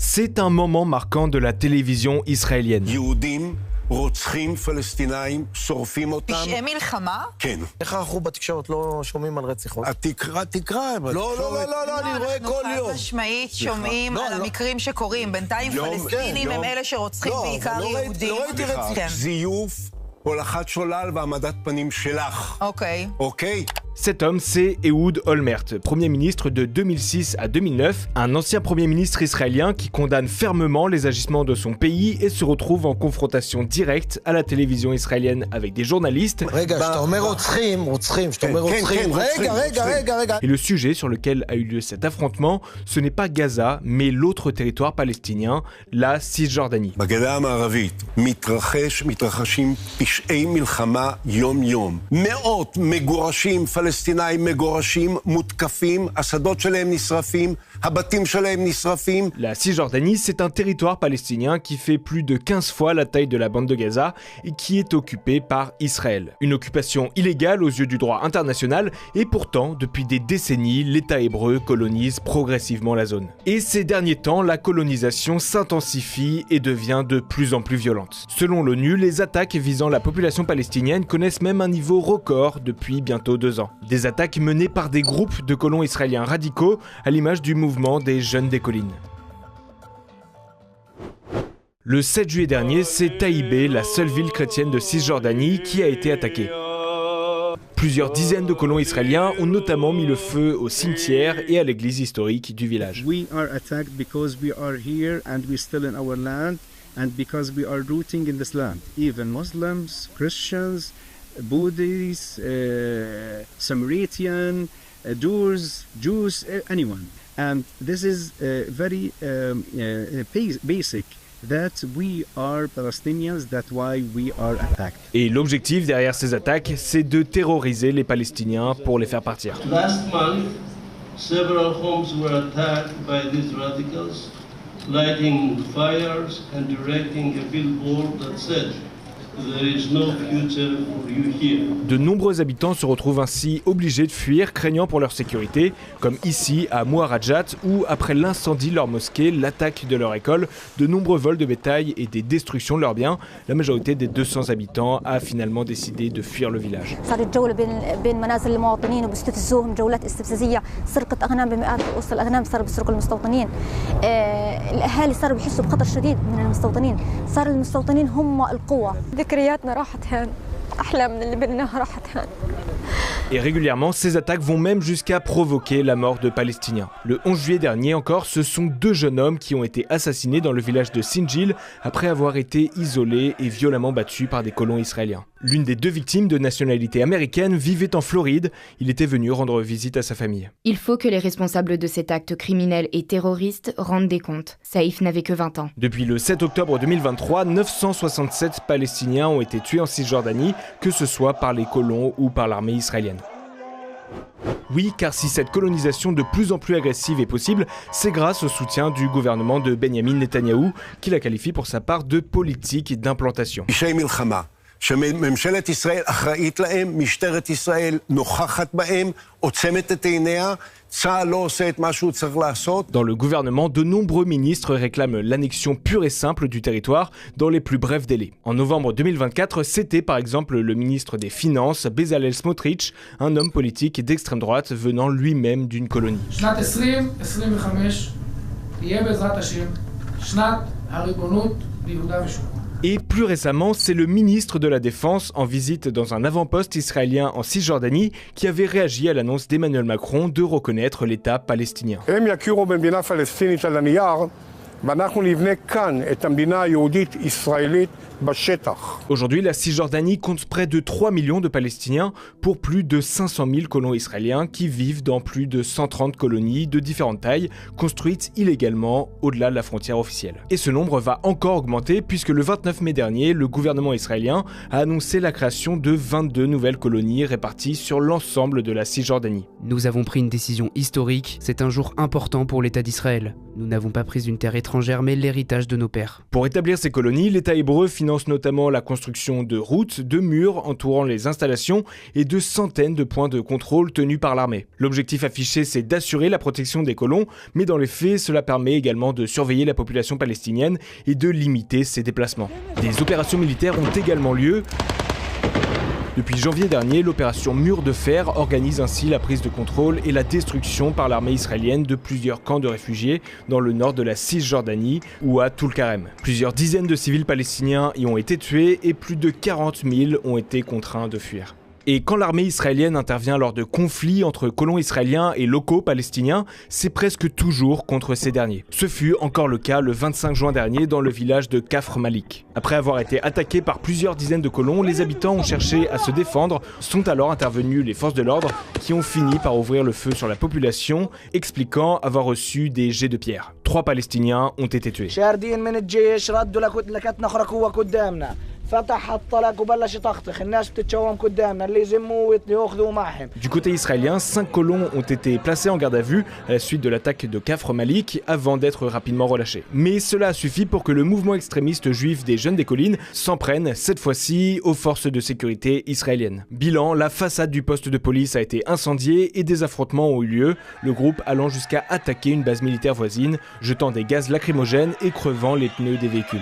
C'est un moment marquant de la télévision israélienne. רוצחים פלסטינאים, שורפים אותם. פשעי מלחמה? כן. איך אנחנו בתקשורת לא שומעים על רציחות? תקרא. לא, אני רואה כל יום. אנחנו חד משמעית שומעים על המקרים שקורים. בינתיים פלסטינים הם אלה שרוצחים בעיקר יהודים. לא ראיתי רציחות. זיוף, הולכת שולל והעמדת פנים שלך. אוקיי? Cet homme, c'est Ehud Olmert, Premier ministre de 2006 à 2009, un ancien Premier ministre israélien qui condamne fermement les agissements de son pays et se retrouve en confrontation directe à la télévision israélienne avec des journalistes. Et le sujet sur lequel a eu lieu cet affrontement, ce n'est pas Gaza, mais l'autre territoire palestinien, la Cisjordanie. בגדה המערבית מתרחשים פשעי מלחמה יום-יום. מאות מגורשים פלסטינאים מגורשים, מותקפים, השדות שלהם נשרפים, הבתים שלהם נשרפים. La Cisjordanie, c'est un territoire palestinien qui fait plus de 15 fois la taille de la bande de Gaza et qui est occupé par Israël. Une occupation illégale aux yeux du droit international et pourtant, depuis des décennies, l'État hébreu colonise progressivement la zone. Et ces derniers temps, la colonisation s'intensifie et devient de plus en plus violente. Selon l'ONU, les attaques visant la population palestinienne connaissent même un niveau record depuis bientôt 2 ans. Des attaques menées par des groupes de colons israéliens radicaux, à l'image du mouvement des Jeunes des Collines. Le 7 juillet dernier, c'est Taïbé, la seule ville chrétienne de Cisjordanie, qui a été attaquée. Plusieurs dizaines de colons israéliens ont notamment mis le feu au cimetière et à l'église historique du village. We are attacked because we are here and we're still in our land and because we are rooting in this land. Even Muslims, Christians, Buddhists, Samaritan, Druze, Jews, anyone. And this is very basic. That we are Palestinians, that's why we are attacked. Et l'objectif derrière ces attaques, c'est de terroriser les Palestiniens pour les faire partir. Last month, several homes were attacked by these radicals, lighting fires and directing a billboard that said, "There is no future for you here." De nombreux habitants se retrouvent ainsi obligés de fuir, craignant pour leur sécurité, comme ici à Mouarajat, où après l'incendie de leur mosquée, l'attaque de leur école, de nombreux vols de bétail et des destructions de leurs biens, la majorité des 200 habitants a finalement décidé de fuir le village. Et régulièrement, ces attaques vont même jusqu'à provoquer la mort de Palestiniens. Le 11 juillet dernier encore, ce sont 2 jeunes hommes qui ont été assassinés dans le village de Sinjil après avoir été isolés et violemment battus par des colons israéliens. L'une des 2 victimes de nationalité américaine vivait en Floride. Il était venu rendre visite à sa famille. Il faut que les responsables de cet acte criminel et terroriste rendent des comptes. Saïf n'avait que 20 ans. Depuis le 7 octobre 2023, 967 Palestiniens ont été tués en Cisjordanie, que ce soit par les colons ou par l'armée israélienne. Oui, car si cette colonisation de plus en plus agressive est possible, c'est grâce au soutien du gouvernement de Benjamin Netanyahou, qui la qualifie pour sa part de politique d'implantation. שממשלת ישראל אחראית להם, משטרת ישראל נוכחת בהם, עוצמת את עיניה, צה"ל לא עושה את מה שהוא צריך לעשות. Dans le gouvernement, de nombreux ministres réclament l'annexion pure et simple du territoire dans les plus brefs délais. En novembre 2024, c'était par exemple le ministre des Finances, Bezalel Smotrich, un homme politique d'extrême droite venant lui-même d'une colonie. שנת 2025 יהיה בעזרת השם שנת הריבונות ביהודה ושומרון. Et plus récemment, c'est le ministre de la Défense en visite dans un avant-poste israélien en Cisjordanie qui avait réagi à l'annonce d'Emmanuel Macron de reconnaître l'État palestinien. Aujourd'hui, la Cisjordanie compte près de 3 millions de Palestiniens pour plus de 500 000 colons israéliens qui vivent dans plus de 130 colonies de différentes tailles, construites illégalement au-delà de la frontière officielle. Et ce nombre va encore augmenter puisque le 29 mai dernier, le gouvernement israélien a annoncé la création de 22 nouvelles colonies réparties sur l'ensemble de la Cisjordanie. Nous avons pris une décision historique, c'est un jour important pour l'État d'Israël. Nous n'avons pas pris une terre étrangère étrangère mais l'héritage de nos pères. Pour établir ces colonies, l'État hébreu finance notamment la construction de routes, de murs entourant les installations et de centaines de points de contrôle tenus par l'armée. L'objectif affiché, c'est d'assurer la protection des colons, mais dans les faits, cela permet également de surveiller la population palestinienne et de limiter ses déplacements. Des opérations militaires ont également lieu. Depuis janvier dernier, l'opération Mur de Fer organise ainsi la prise de contrôle et la destruction par l'armée israélienne de plusieurs camps de réfugiés dans le nord de la Cisjordanie ou à Tulkarem. Plusieurs dizaines de civils palestiniens y ont été tués et plus de 40 000 ont été contraints de fuir. Et quand l'armée israélienne intervient lors de conflits entre colons israéliens et locaux palestiniens, c'est presque toujours contre ces derniers. Ce fut encore le cas le 25 juin dernier dans le village de Kafr Malik. Après avoir été attaqués par plusieurs dizaines de colons, les habitants ont cherché à se défendre. Sont alors intervenus les forces de l'ordre qui ont fini par ouvrir le feu sur la population, expliquant avoir reçu des jets de pierre. 3 Palestiniens ont été tués. Du côté israélien, 5 colons ont été placés en garde à vue à la suite de l'attaque de Kafr Malik avant d'être rapidement relâchés. Mais cela a suffi pour que le mouvement extrémiste juif des Jeunes des Collines s'en prenne, cette fois-ci, aux forces de sécurité israéliennes. Bilan, la façade du poste de police a été incendiée et des affrontements ont eu lieu, le groupe allant jusqu'à attaquer une base militaire voisine, jetant des gaz lacrymogènes et crevant les pneus des véhicules.